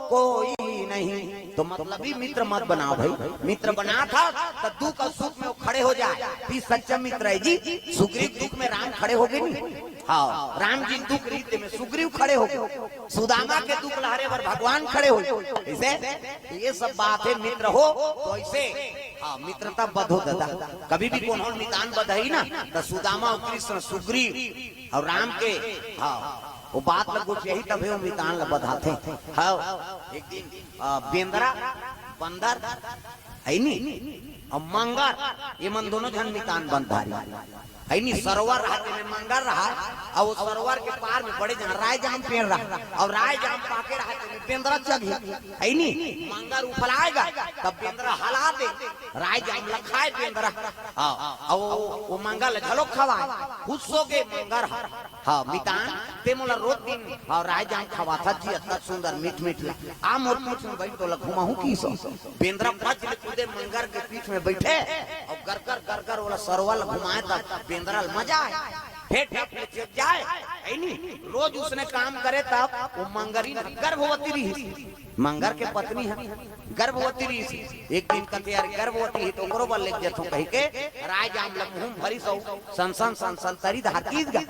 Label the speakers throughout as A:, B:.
A: कोई नहीं। तो मतलब ही मित्र मत बनाओ भाई, मित्र बना था तो दुख और सुख में वो खड़े हो जाए, भी सच्चा मित्र है जी। सुग्रीव दुख में राम खड़े हो गए नहीं, हाँ राम जी दुख रीत में सुग्रीव खड़े हो गए, सुदामा के दुख लहरे पर भगवान खड़े हो गए। ऐसे ये सब बात है, मित्र हो तो ऐसे हाँ मित्रता बधो दादा। कभी भी कौन निदान बधाई ना तो सुदामा और कृष्ण सुग्रीव और राम के हाँ वो बात लगो यही तभी वो मितान बधाते। हाँ एक दिन बेंदरा बंदर है नी और मंगर ये मन दोनों जन मितान बंधारी है नी। सरोवर रहते में मंगर रहा और वो सरोवर के पार में बड़े जन राय जाम पेड़ रहा और राय जाम पाके रहते में बेंदरा चढ़ है नी। मंगर उफलाएगा तब बेंदरा हला दे, राय जाम लखाए बेंदरा और वो मंगल झलोक खवाए खुश हो गए मंगर हाँ मितान ते मोला रोज दिन और राय जाम खवा था जी इतना सुंदर मीठ मीठ आ मोर पीठ में बैठ तो घुमा हूँ की सो बेंदरा पच ले कूदे मंगर के पीठ में बैठे और गरकर वाला सरोवर घुमाए तब बेंदरा मजा आए फेट फेट जाए है नी। रोज उसने काम करे तब वो मंगरी गर्भवती रही, मंगर के पत्नी है गर्भवती रही। एक दिन कहते यार गर्भवती ही तो ओकरो बल ले जथो कह के राय जाम ल मुंह भरी सौ संसन संसन तरी धाकीज गा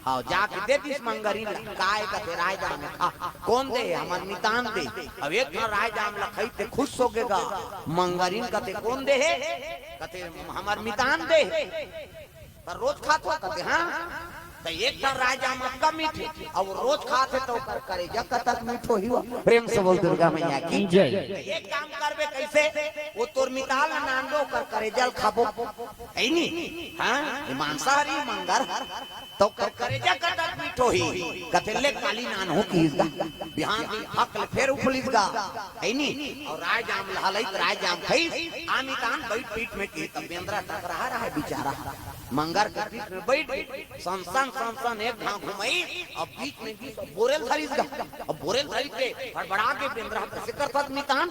A: हां जाके दे दिस मंगरी काय कहते राय जाम ने खा कौन दे हमर नितान दे। अब एक राय जाम ल खइते खुश हो गेगा मंगरीन कहते कौन दे है कहते हमर मितान दे पर रोज खातो कहते हाँ तो एक बार राजा मक्का मीठे और रोज खाते तो कर करे जब तक मीठो ही प्रेम से बोल दुर्गा मैया की जय। एक काम करबे कैसे वो तोर मिताल नानबो कर करे जल खाबो है नी हां मांसाहारी मंगर तो कर करे जब तक मीठो ही कहते ले काली नान हो की बिहान दी हक फिर उफलिसगा है नी। और राजाम लहलैत राजाम खई आमितान बैठ पीठ में की तब बेंद्रा टकरा रहा है बेचारा मंगर के पीठ में बैठ संसन संसन एक घाव घुमाई और बीच में भी बोरेल धरिस गा और बोरेल धरि के बड़बड़ा के बेंद्रा कैसे करत मितान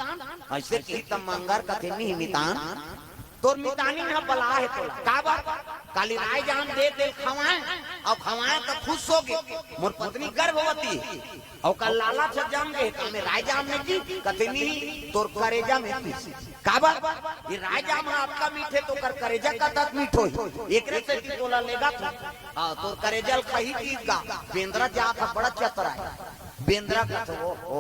A: ऐसे की तब मंगर कथे नहीं मितान तोर मितानी ना बला है तोला का बात काली राय जान दे खवाए और खवाए तो खुश हो गए मोर पत्नी गर्भवती और कल लाला से जम गए तो मैं राय जाम ने की कथे नहीं तोर करेजा में का बात ये राय जाम आपका मीठे तो कर करेजा का तक मीठो एकरे से की तोला लेगा हां तोर करेजल खही की गा बेंद्रा जा था बड़ा चतरा है बेंद्रा का तो ओ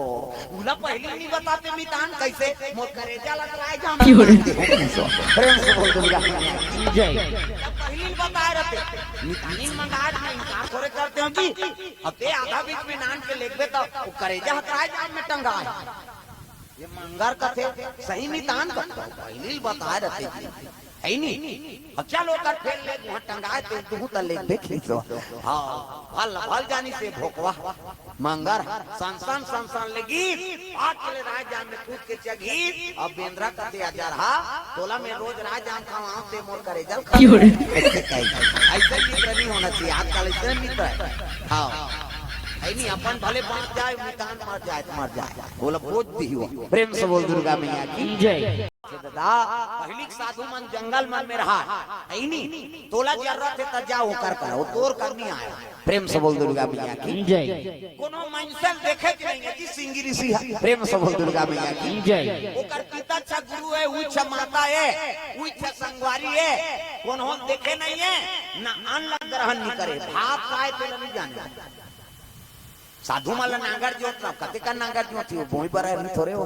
A: उला पहले नहीं बताते मितान कैसे मोर करेजा लग राय जाम प्रेम से बोल दूंगा जय पहले बता रहे थे मितानी मंगार में इनकार थोड़े करते हो कि अब ते आधा बीच में नान के लेके तो करेजा राय जाम में टंगा है ये मंगर का थे सही मितान का पहले बता रहे थे है नी। अच्छा लोग कर फेल ले वहां टंगाए तो तू त ले देख ली तो हां भल जानी से भोकवा मंगर संसन संसन लगी आज चले राय जाम में कूद के चगी अब बेंद्रा कहते आजा रहा तोला में रोज राय जाम खावाओ ते मोर करे जल ऐसे मित्र नहीं होना चाहिए आजकल इतने मित्र हां है नहीं अपन भले बात जाए मितान मर जाए बोला बोझ दी हो प्रेम से बोल दुर्गा मैया की जय। पहली साधु मन जंगल मन में रहा है नहीं तोला जरूरत है त जाओ कर करो तोर करनी आया प्रेम से बोल दुर्गा मैया की जय। कोनो मंसल देखे के नहीं है कि सिंगी ऋषि है प्रेम से बोल दुर्गा मैया की जय। ओकर पिता छ गुरु है उच्च माता है उच्च संगवारी है कोनो देखे नहीं है ना अन्न ग्रहण नहीं करे भात खाए तो नहीं जाने साधु माला नागर जोत ना कते का नागर जोत थी भूमि पर है थोड़े हो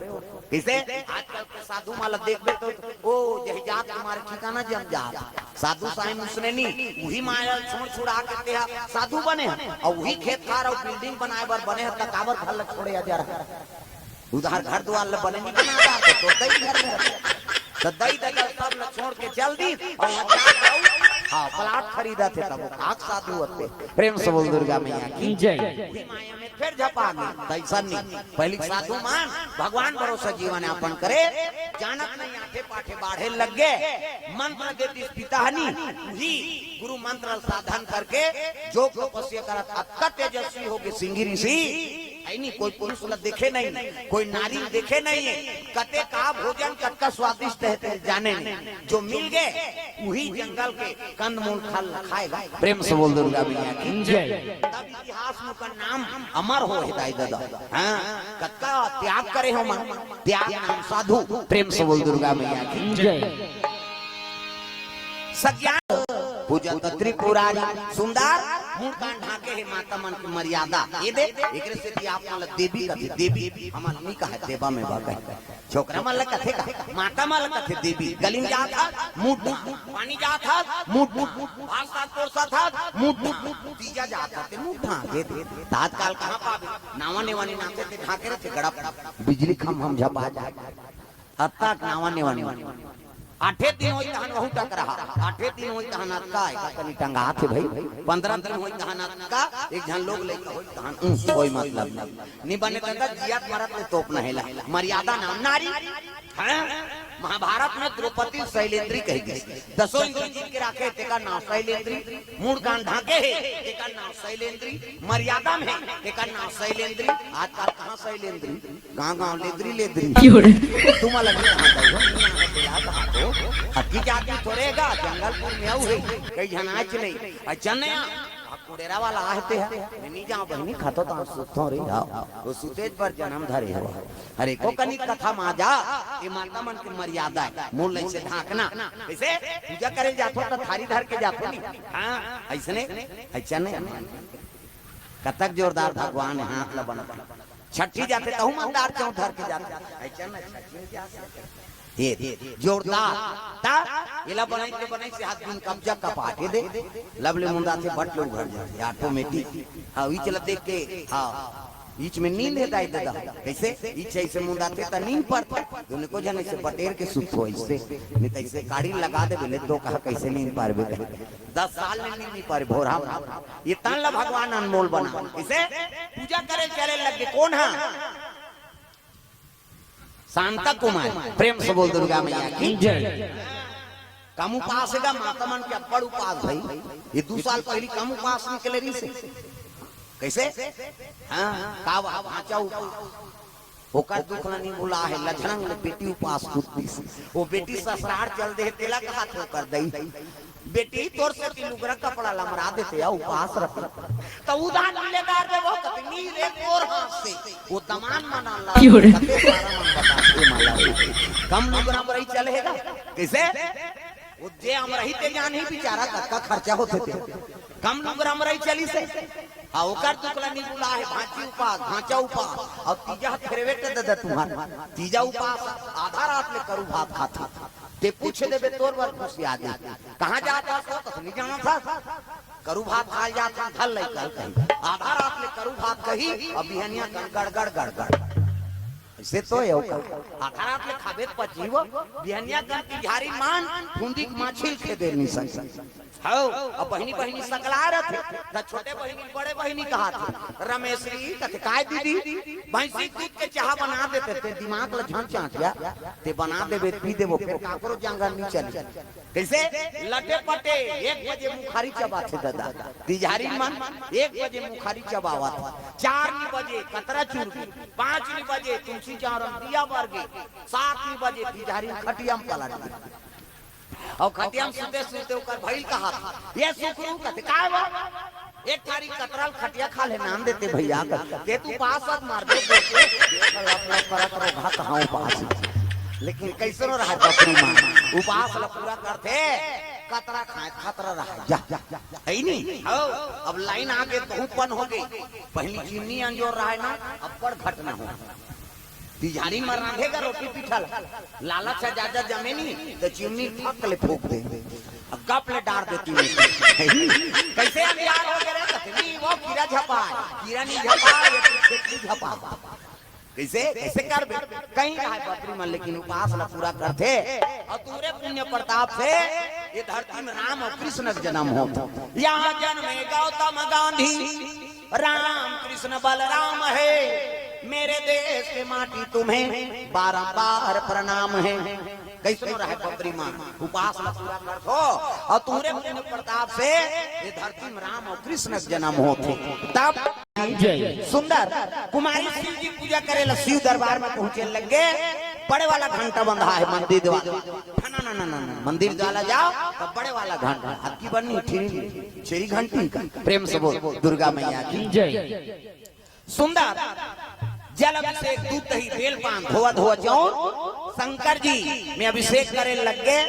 A: किसे आजकल के साधु माला देख बे तो ओ यही जात तुम्हारे ठिकाना जम जा साधु साईं उसने नहीं वही माया छोड़ छुड़ा के ते साधु बने और वही खेत खार और बिल्डिंग बनाए बर बने त काबर घर छोड़े आ जा रहा उधर घर द्वार बने नहीं बना तो दई घर में तो दई दगा सब ल छोड़ के चल दी और हां प्लाट खरीदा थे तब आग साधु होते प्रेम से बोल दुर्गा मैया की जय। माया में फिर झपा गई तैसन नहीं पहली साधु मान भगवान भरोसा जीवन यापन करे जानत नहीं आठे पाठे बाढ़े लग गए मंत्र के दिस पिताहनी ही गुरु मंत्र साधन करके जो तपस्या करत अत्य तेजस्वी हो गए सिंगी ऋषि है नहीं, कोई पुरुष देखे नहीं, कोई नारी देखे नहीं है। कते का भोजन कटका स्वादिष्ट है जाने नहीं, जो मिल गए वही जंगल के कंदमूल खाएगा। प्रेम से बोल दुर्गा मैया की जय। तब इतिहास में का नाम अमर हो है दादा। हाँ, कत्का त्याग करे हो मां, त्याग नाम साधु। प्रेम से बोल दुर्गा मैया की जय। सज्ञान पूजन त्रिपुरारी सुंदर मुंडकान ढाके है माता मन की मर्यादा। ये दे एकरे से कि आप माल देवी का देवी हमार नहीं कहा देवा में भाग छोकरा माल कथे का माता माल कथे देवी। गलिन जा था मुठ पानी जा था मुठ भाषा कोरसा था मुठ तीजा जा था ते मुठ दे दे तात्काल कहां पावे नावा नेवानी नाते ते ढाके रे गड़ा बिजली खम हम झपा जा अत्ता नावा नेवानी 8 दिन होई तहन बहुत टक रहा। 8 दिन होई तहन का कनी टंगा थे भाई। 15 दिन होई तहन का एक जन लोग लेके होई तहन कोई मतलब नहीं बने तक जियात मरत में तोप न हेला। मर्यादा नाम नारी है। महाभारत में द्रौपदी शैलेंद्री कही गई। 10 इंद्र जीत के राखे तेका नाम शैलेंद्री। मूड कान ढाके है तेका नाम शैलेंद्री। मर्यादा में तेका नाम शैलेंद्री। आजकल कहां शैलेंद्री गांव लेद्री लेद्री तुम्हारा लगे कहां तो हकी जाती थोड़ेगा जंगलपुर में आऊ है कई जनाच नहीं अचनया कुड़ेरा वाला आते हैं नहीं जाओ बहनी खातो तो सुतो रे जाओ वो सुतेज पर जन्म धरे हो। अरे को कनी कथा माजा ये माता मन की मर्यादा है। मूल से ढाकना कैसे पूजा करे जातो तो थारी धर के जातो नहीं। हां ऐसने अच्छा नहीं कतक जोरदार भगवान हाथ ला बना छठी जाते तहु मंदार क्यों धर के जाते अच्छा नहीं छठी जा ये जोरदार ता इला बनाई से हाथ दिन कब्जा कपाटे दे लवले मुंडा से बट लोग घर जाते ऑटोमेटिक। हां ई चला देख के हां बीच में नींद है दादा कैसे इच्छा से मुंडा ते त नींद पर दोने को जने से बटेर के सुत हो इससे नहीं त इसे गाड़ी लगा दे बोले तो कहा कैसे नींद पारबे 10 साल में नींद नहीं पार भोरा ये तन ला भगवान अनमोल बना इसे पूजा करे चले लगे कौन है शांता कुमार। प्रेम से बोल दुर्गा मैया की जय। कम उपास है माता मन के अब्बड़ उपास भाई। ये 2 साल पहले कम उपास निकले रही से कैसे हां का भाचा उपास ओकर दुख नहीं भुला है लछनंग बेटी उपास कुत्ती वो बेटी ससुराल चल दे तेला का हाथ कर दई बेटी तोर से की लुगरा कपड़ा लमरा देते आ उपास रख तो उधार लेदार दे वो कतनी रे तोर हाथ से वो तमान मना ला कते सारा मन बताते माला कम लुगरा पर ही चलेगा कैसे वो जे हम रही ते जान ही बेचारा का खर्चा होते थे कम लुगरा हम रही चली से आ ओकर दुखला नहीं बुला है भांची उपास भांचा उपास और तीजा फेरवेट दे तुम्हारा तीजा उपास आधा रात में करू भात खाता ते पूछ देबे तोर वर खुशी आ जा कहां जाता तो कहीं जाना था करू भात खा जाता धल ले कल कहीं आधा रात में करू भात कही और बिहनिया गड़गड़ गड़गड़ ऐसे तो है आधा रात में खाबे पचीव बिहनिया गन की झारी मान फुंदी माछिल के दे नहीं सक हां अब बहिनी सकला रहे थे छोटे बहिनी बड़े बहिनी कहा थे रमेशरी कथे काय दीदी भैंसी दूध के चाह बना देते थे दिमाग ल झन चाटिया ते बना देबे पी देबो काकरो जंगल नहीं चले कैसे लटे पटे 1 बजे मुखारी चबाते दादा तिजारी मन 1 बजे मुखारी चबावा था 4 बजे कतरा चूरगी 5 बजे तुलसी चारम दिया बरगे 7 बजे तिजारी खटियाम पलट और खटियाम सुते सुते ओकर भइल कहा ये सुखरू कथे काय बा एक थारी कतराल खटिया खा ले नाम देते भैया के तू पास मत मार दे अपना परत रो घा कहां पास लेकिन कैसे न रहा बकरी मां उपास ल पूरा करते कतरा खाए खतरा रहा जा है नहीं हो अब लाइन आगे बहुत पन हो गई पहली चिमनी अंजोर रहा है ना अब बड़ घटना हो तिजारी में रांधेगा रोटी पिठा लाला से ज्यादा जमे नहीं तो चिमनी ठक ले फूक दे गप ले डार देती कैसे अंधियार हो गए कतनी वो कीड़ा झपा कीड़ा नहीं झपा ये खेती झपा कैसे कैसे कर कहीं रहा बकरी मन लेकिन उपास ला पूरा करते और पूरे पुण्य प्रताप से ये धरती में राम और कृष्ण का जन्म होता यहाँ जन्मे गौतम गांधी राम कृष्ण बलराम है मेरे देश के माटी तुम्हें बारंबार प्रणाम है कैसे रहा बकरी मां उपास पूरा कर दो और तुम्हारे पुण्य प्रताप से ये धरती में राम और कृष्ण का जन्म होते तब की सुंदर कुमारी शिव जी पूजा करे शिव दरबार में पहुंचे लगे बड़े वाला घंटा बंधा है मंदिर द्वारा मंदिर द्वारा जाओ तो बड़े वाला घंटा आपकी बनी छेरी घंटी प्रेम से बोल दुर्गा मैया की जय। सुंदर जल अभिषेक दूध दही बेल पान धोआ धोआ जाओ शंकर जी में अभिषेक करे लग गए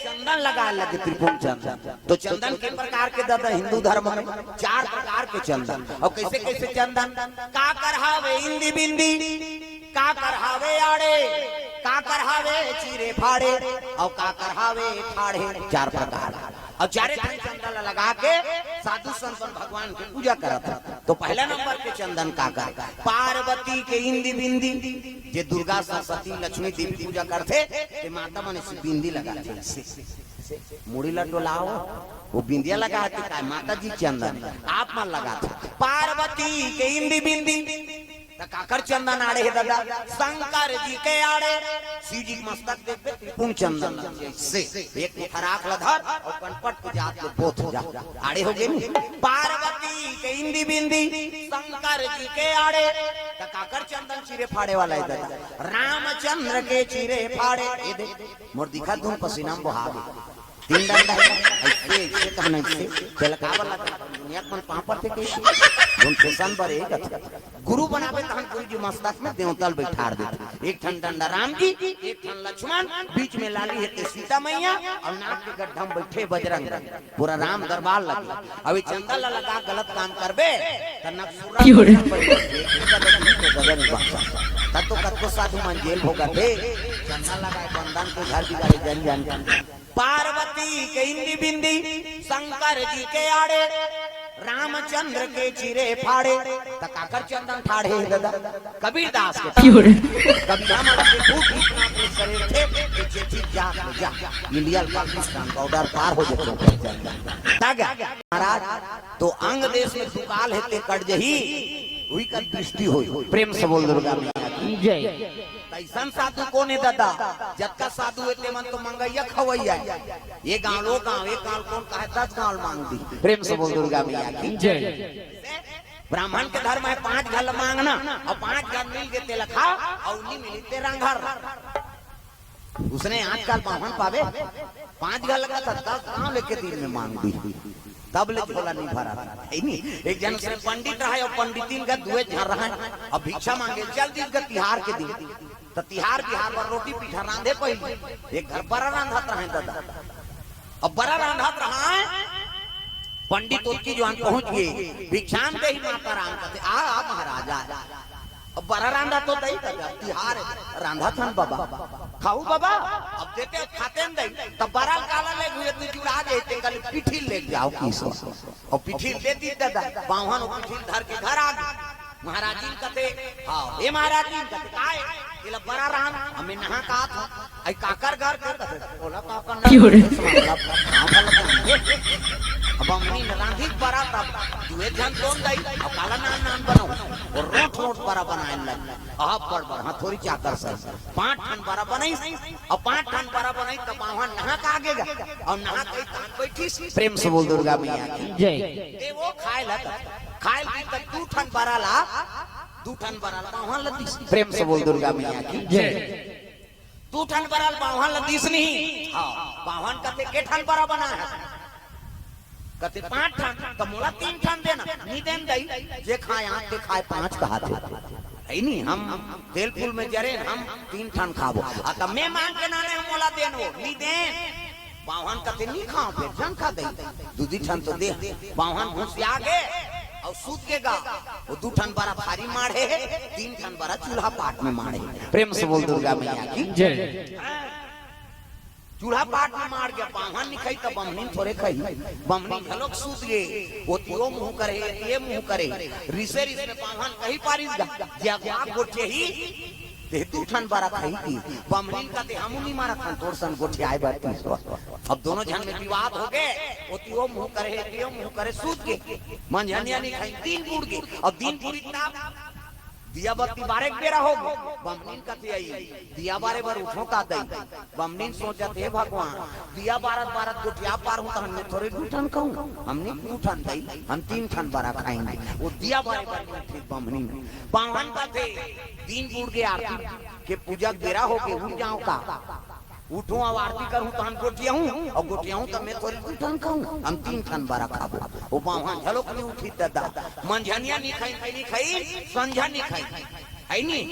A: चंदन लगा लगे त्रिपुर चंदन। तो चंदन के प्रकार के दादा हिंदू धर्म में 4 प्रकार के चंदन और कैसे कैसे चंदन का करहावे इंदी बिंदी का करहावे आड़े का करहावे चीरे फाड़े और का करहावे ठाड़े 4 प्रकार और 4 चंदन लगा के साधु संत भगवान की पूजा करता। तो पहला नंबर के चंदन का पार्वती के इंदी बिंदी जे दुर्गा सरस्वती लक्ष्मी देवी पूजा करते माता मन से बिंदी लगाते मुड़ी लटोलाओ वो बिंदिया लगाते का माता जी चंदन आप मन लगाते पार्वती के इंदी बिंदी काकर चंदन आड़े है दादा शंकर जी के आड़े शिव जी मस्तक देखते त्रिपुर चंदन से एक खराक लधर और कनपट को जात ले बोथ जा आड़े हो गए पार्वती के इंदी बिंदी शंकर जी के आड़े काकर चंदन चिरे फाड़े वाला है दादा रामचंद्र के चिरे फाड़े ये दे मोर दिखा धूम पसीना बहावे 3 डंडा ऐसे ऐसे कहना ऐसे तेलका वाला दुनिया में पापड़ थे के धूम फैशन पर एक गुरु बनावे तहन गुरु जी मस्तक में देवतल बैठार देते एक ठन डंडा राम जी एक ठन लक्ष्मण बीच में लाली है सीता मैया और नाक के गड्ढा में बैठे बजरंग पूरा राम दरबार लगे अभी चंदन लगा गलत काम करबे त नक्सुरा तब तो कत को साधु मन जेल होगा थे चंदन लगाए बंधन के घर बिगाड़े जन जन पार्वती के इंदी बिंदी शंकर जी के आड़े रामचंद्र के चिरे फाड़े तकाकर चंदन ठाड़े दादा कबीर दास के कबीर हमारे के शरीर थे जे ठीक जा जा इंडिया पाकिस्तान बॉर्डर पार हो जाते महाराज तो अंग देश में सुकाल हेते कट जही वही का दृष्टि होई प्रेम से बोल दुर्गा मैया की जय। तैसन साधु कोने दादा जत्का साधु हेते मन तो मंगैया खवैया ये गांव लो गांव एक गांव कौन कहे 10 गांव मांग दी प्रेम से बोल दुर्गा मैया की जय। ब्राह्मण के धर्म है 5 घर मांगना और 5 घर मिल गए तेल खा और नहीं मिली तेरा घर उसने आजकल बाहन पावे 5 घर लगा था 10 गांव लेके दिन में मांग दी तब ले झोला नहीं भरा है नहीं। एक जन से पंडित रहा है और पंडितीन का दुए झर रहा है अब भिक्षा मांगे चल दिन का तिहार के दिन तो तिहार बिहार पर रोटी पीठा रांधे पहले एक घर बड़ा रांधत रहा है दादा अब बड़ा रांधत रहा है पंडित उसकी जो पहुंच गए भिक्षान दे ही माता राम कहते आ महाराजा अब बड़ा रांधा तो दही तिहार रांधा था बाबा खाऊ बाबा अब देते खाते न दही तब बड़ा काला ले हुए तू जुड़ा देते कल पिठिल ले जाओ किस और पिठिल दे दी दादा बावन पिठिल धर के घर आ गए महाराज जी कहते हां ए महाराज जी कहते काय इला बड़ा राम हमें नहा का था आई काकर घर कहते बोला काकर अब हमनी रांधी बड़ा तब दुए जन दोन दई और काला नान नान बनाओ और रोट रोट बड़ा बनाए लग आप पर हां थोड़ी चाकर से 5 ठन बड़ा बनाई और 5 ठन बड़ा बनाई तब वहां नहा का आगेगा और नहा के तान बैठी प्रेम से बोल दुर्गा मैया की जय। ए वो खाए ला की तब 2 ठन बड़ा ला 2 ठन बड़ा ला वहां लदी प्रेम से बोल दुर्गा मैया की जय। 2 ठन बड़ा वहां लदीस नहीं हां बावन का के ठन बड़ा बना है कहते 5 ठन तो मोला 3 ठन देना नहीं देन दई जे खाए आंख के खाए 5 कहा थे है नहीं हम तेल फूल में जरे हम 3 ठन खाबो आ त मैं मांग के नाने हम मोला देनो नहीं देन बावन कहते नहीं खाओ फिर जन खा दई 2 ठन तो दे बावन घुसिया गे और सूत के गा वो 2 ठन बड़ा भारी मारे 3 ठन बड़ा चूल्हा पाट में मारे प्रेम से बोल दुर्गा मैया की जय। चूल्हा पाट में मार गया बावन निखाई तब बमनी थोड़े खाई बमनी घलोक सूत गए वो तियो मुंह करे ये मुंह करे रिसे रिसे में बावन कहीं पारिस जा जा गोठे ही ते 2 ठन बड़ा खाई की बमनी का ते हम नहीं मारा खान तोर सन गोठे आए बात अब दोनों जन में विवाद हो गए वो तियो मुंह करे तियो मुंह करे सूत के मन झनिया नहीं खाई 3 बूढ़ के और 3 पूरी दिया बत्ती बारे बेरा हो बमनीन कथी आई दिया बारे बार उठो का दई बमनीन सोचत हे भगवान दिया बारत बारत गुटिया पार हूं तो हमने थोड़े उठन कहूं हमने उठन दई हम 3 ठन बारा खाएंगे वो दिया बारे बार ठीक बमनीन पावन का थे दिन बूढ़ के आरती के पूजा बेरा हो के उठ जाओ का उठो अब आरती करूं तो हम गोटिया हूं और गोटिया हूं तो मैं थोड़ी उठन कहूं हम 3 ठन बारा खाबो वो बावन झलोक नहीं उठी दादा मंझनिया नहीं खाई संझा नहीं खाई है नहीं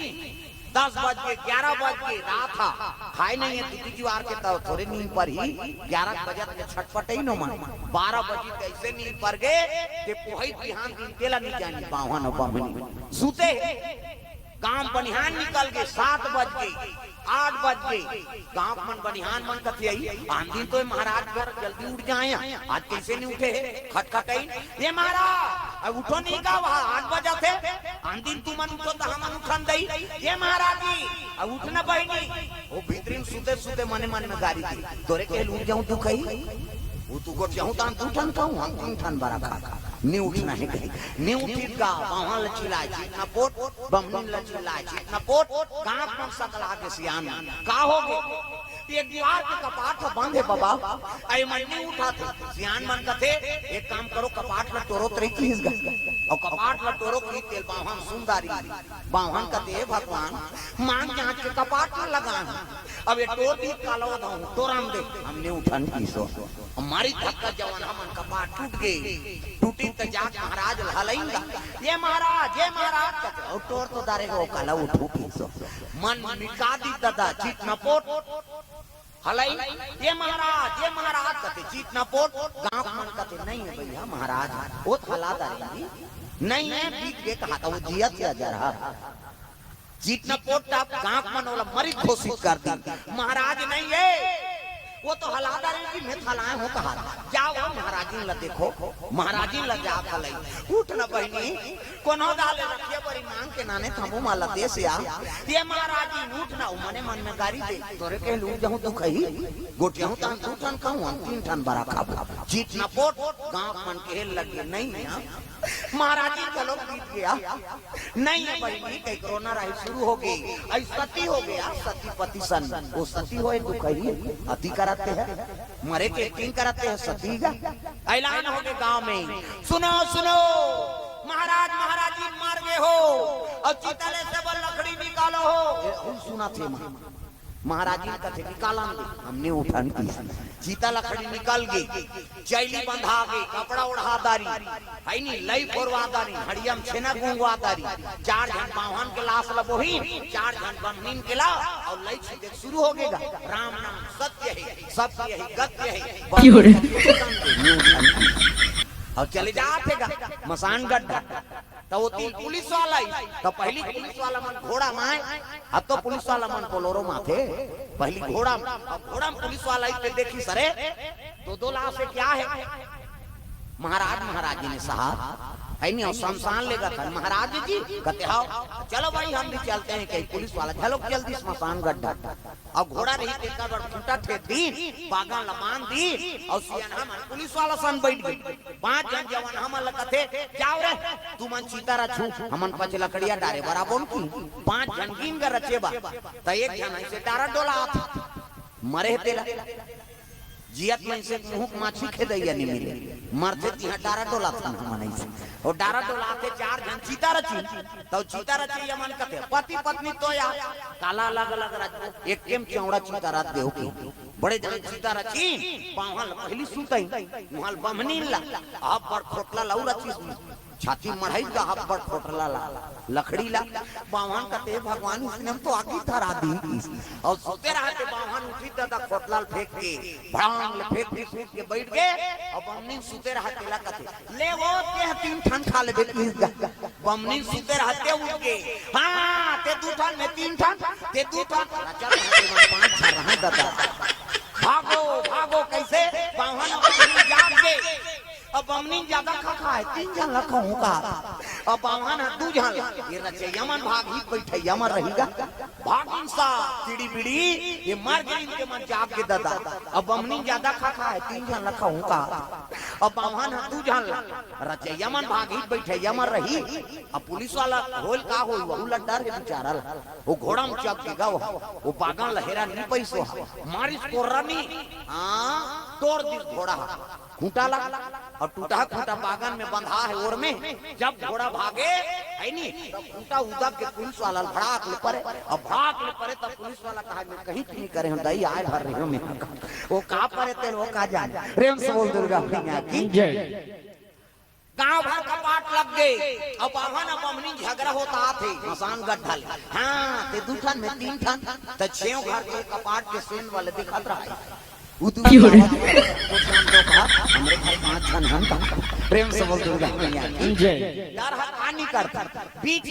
A: 10 बज के 11 बज के रात था खाए नहीं है तुझी जीवार के तो थोड़े नींद पर ही 11 बजे के छटपट ही न मन 12 बजे कैसे नींद पर गए कि पोही बिहान दिन केला नहीं जानी बावन और बमनी सूते काम बनिहान निकल गए 7 बज गए 8 बज गए गांव मन बनिहान मन कथी आई आंधी तो महाराज घर जल्दी उठ जाए आज कैसे नहीं उठे खटखटाई ये महाराज अब उठो नहीं का वहां 8 बजे थे आंधी तू मन उठो तो हम उठन दई ये महाराज जी अब उठना बहिनी वो भीतरीन सुते सुते मने मन में गाड़ी दी तोरे के उठ जाऊं तू कही वो तू को जाऊं तो हम उठन कहूं हम 3 ठन बारा खा नहीं उठना है कहीं नहीं उठीगा वहां लचिला जितना पोट बमनीन लचिला जितना पोट गांव में सकल आगे सियान का हो गए एक दीवार के कपाट बंद है बाबा आई मन नहीं उठा थे सियान मन का थे एक काम करो कपाट में टोरो तरी खींच गए और कपाट में टोरो की तेल बाहन सुंदरी बाहन का ते भगवान मांग जांच के कपाट में लगा अब ये टोर दी कालो दाऊं टोराम दे हमने उठन की सो हमारी धक्का जवान हमन कपाट टूट गई टूटी तो जाके महाराज हलाइंगा ये महाराज और टोर तो दारे को काला उठू की सो मन निका दी दादा चित न पोट हलाई ये महाराज कहते चीत ना पोट गांव मन कहते नहीं है भैया महाराज वो हला दारी नहीं है बीत के कहा था वो जिया किया जा रहा चीत ना पोट आप गांव मन वाला मरी घोषित कर दी महाराज नहीं है वो तो हलादार की मैं थलाए हो कहा जाओ महाराजी ला देखो महाराजी ला जा थलाई उठ ना बहनी कोनो डाले रखिए बड़ी मांग के नाने थमो माला देश या ये महाराजी उठ ना मने मन में गाड़ी दे तोरे के लू जाऊं तू कही गोटिया हूं तान तू ठन खाऊं हम 3 ठन बारा खाबो जीत ना पोट गांव मन के लगे नहीं महाराजी चलो बीत गया नहीं है बहनी कई कोरोना राही शुरू हो गई आई सती हो गया सती पति सन वो सती होए तू कही अति कराते हैं मरे के यकीन कराते हैं सती का ऐलान हो गए गांव में सुनो महाराजी मार गए हो और चितले से वो लकड़ी निकालो हो सुना थे महाराजी का थे निकाला हमने उठान की चीता लकड़ी निकल गई चैली बंधा गई कपड़ा उड़ा दारी है नहीं लई फोरवा दारी हड़ियम छेना गुंगवा दारी 4 जन बाहन के लाश लबोही 4 जन बमनीन के ला और लई छीते शुरू हो गएगा राम नाम सत्य है सत्य है गत्य है और चले जातेगा मसान गड्ढा तो वो 3 पुलिस वाला तो पहली पुलिस वाला मन घोड़ा माए अब तो पुलिस वाला मन बोलोरो माथे पहली घोड़ा पुलिस वाला पे देखी सरे तो 2 लाख से क्या है महाराजी ने साहब है नहीं शमशान लेगा था महाराज जी कहते आओ चलो भाई हम भी चलते हैं कहीं पुलिस वाला चलो जल्दी स्मशान गड्ढा और घोड़ा रही देखा बड़ फूटा थे दी बागा लमान दी और सियान हम पुलिस वाला सन बैठ गई 5 जन जवान हम लगते जाओ रे तू मन चीता रछू हमन पछ लकड़िया डारे बराबर की 5 जन गिन कर रचेबा त एक जन ऐसे डारा डोला मरे तेला जियत में से मुंह माछी खेदैया नहीं मिले मरते तिहा डारा डोला था हमन ऐसे और डारा डोला के 4 जन चीता रची तो चीता रची यमन कते पति पत्नी तो या काला अलग अलग रात एक केम चौड़ा चीता रात देहो की बड़े जन चीता रची पावल पहली सुतई मुहल बमनी ला आप पर खोटला लाउ रची छाती मढ़ाई का आप पर खोटला ला लकड़ी ला बावन कते भगवान इसने तो आकी धरा दी और सोते रहते बावन उठी दादा खोटला फेंक के भांग फेंक के बैठ गए और बमनी सुते रहते ला कते ले वो ते 3 ठन खा ले बमनी सुते रहते उठ के हां ते 2 ठन में 3 ठन ते 2 ठन चल 5 ठन रहा दादा भागो कैसे बावन जाग के अब बमनी ज्यादा खा है 3 जन लखों का अब बावन 2 जन ये रचे यमन भाग ही बैठे यमन रहेगा भागिन सा चिड़ी बिड़ी ये मर गई इनके मन जाग के दादा अब बमनी ज्यादा खा है 3 जन लखों का अब बावन तू जान ला रचे यमन भागी बैठे यमन रही अब पुलिस वाला होल का हो वो डर है बेचारा वो घोड़ा में चक देगा वो बागन लहेरा नहीं पैसो मारिस कोरनी हां तोड़ दी घोड़ा खूंटा लगा और टूटा खूंटा बागन में बंधा है और में जब घोड़ा भागे है नी तब खूंटा उदब के पुलिस वाला भड़ाक ले पड़े और भाग ले पड़े तब पुलिस वाला कहा मैं कहीं नहीं करे हम दई आए भर रहे हो मैं वो का पड़े तेल वो का जाने प्रेम से बोल दुर्गा मैया की जय। गांव भर का पाट लग गए अब बाहन अब हमनी झगड़ा होता थे मसान गड्ढल हां ते दू ठन में तीन ठन त छेव घर के कपाट के सेन वाले दिखत रहा है हमरे घर 5 ठन हम प्रेम से बोल दुर्गा मैया की जय। यार हानि कर बीच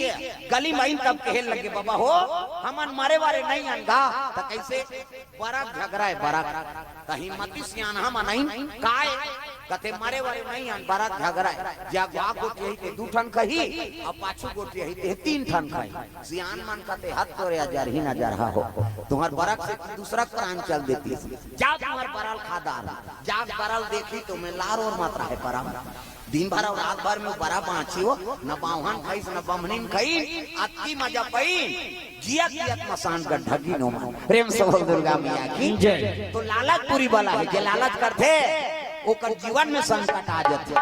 A: गली में तब कहल लगे बाबा हो हमन मारे वाले नहीं अनगा त कैसे बड़ा झगड़ा है बड़ा कहीं मती सियान हम नहीं काय कथे मारे वाले नहीं अन बड़ा झगड़ा है जा गा गोटी है ते 2 ठन कही अब पाछू गोटी है ते 3 ठन कही सियान मन कते हाथ तोरे हजार ही ना जा रहा हो तुम्हार बरक से दूसरा प्राण चल देती जा तुम्हार बराल खादार जाग बराल देखी तो मैं लार और मात्रा है परा दिन भर और रात भर में बड़ा बाँची हो न बावहन खाई न बमनीन खाई अति मजा पई जिया जियत मसान गड्ढा की नो प्रेम से बोल दुर्गा मैया की जय। तो लालच पूरी वाला है जे लालच करते ओकर जीवन में संकट आ जाते।